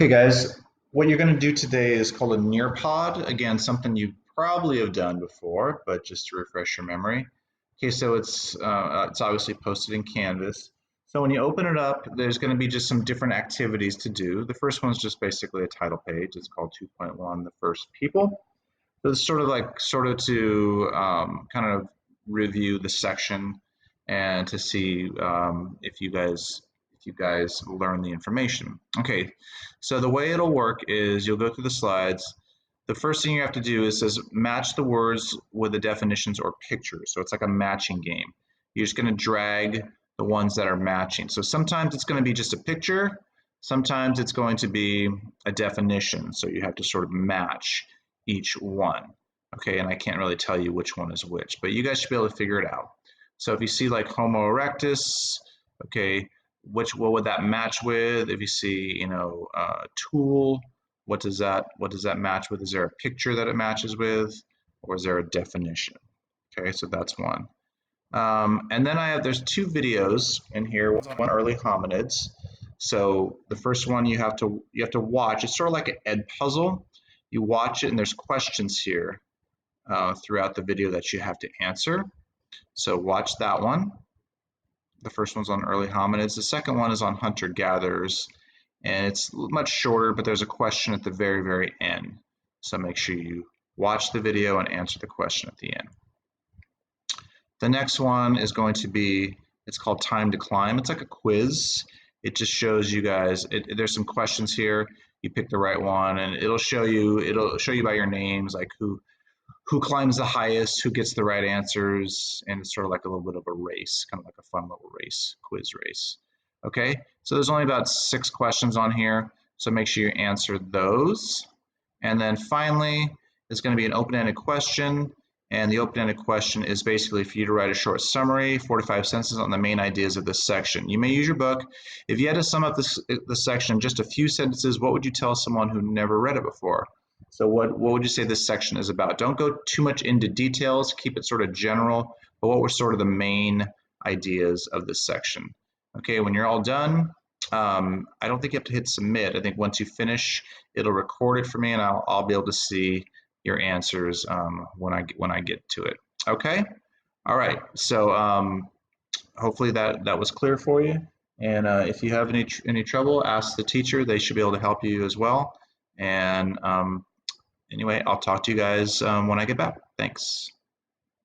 Okay, guys, what you're going to do today is called a Nearpod. Again, something you probably have done before, but just to refresh your memory. Okay, so it's obviously posted in Canvas. So when you open it up, there's going to be just some different activities to do. The first one's just basically a title page. It's called 2.1, the first people. So it's sort of to kind of review the section and to see if you guys learn the information. Okay, so the way it'll work is you'll go through the slides. The first thing you have to do is says match the words with the definitions or pictures. So it's like a matching game. You're just going to drag the ones that are matching. So sometimes it's going to be just a picture. Sometimes it's going to be a definition. So you have to sort of match each one. Okay, and I can't really tell you which one is which, but you guys should be able to figure it out. So if you see like Homo erectus, okay, what would that match with? If you see, tool, what does that match with? Is there a picture that it matches with, or is there a definition? Okay, so that's one. And then there's two videos in here. One's on early hominids. So the first one you have to watch. It's sort of like an Ed puzzle. You watch it, and there's questions here throughout the video that you have to answer. So watch that one. The first one's on early hominids. The second one is on hunter-gatherers, and it's much shorter, but there's a question at the very, very end. So make sure you watch the video and answer the question at the end. The next one is going to be, it's called Time to Climb. It's like a quiz. It just shows you guys, there's some questions here. You pick the right one, and it'll show you by your names, like who climbs the highest, who gets the right answers, and it's sort of like a little bit of a race, kind of like a fun little race, quiz race. Okay, so there's only about 6 questions on here, so make sure you answer those. And then finally, it's going to be an open-ended question, and the open-ended question is basically for you to write a short summary, 4 to 5 sentences on the main ideas of this section. You may use your book. If you had to sum up this section in just a few sentences, what would you tell someone who never read it before? So what would you say this section is about? Don't go too much into details, keep it sort of general, but what were sort of the main ideas of this section? Okay, when you're all done, I don't think you have to hit submit. I think once you finish, it'll record it for me, and I'll be able to see your answers when I get to it. Okay, all right. So hopefully that was clear for you. And if you have any trouble, ask the teacher. They should be able to help you as well. And anyway, I'll talk to you guys when I get back. Thanks.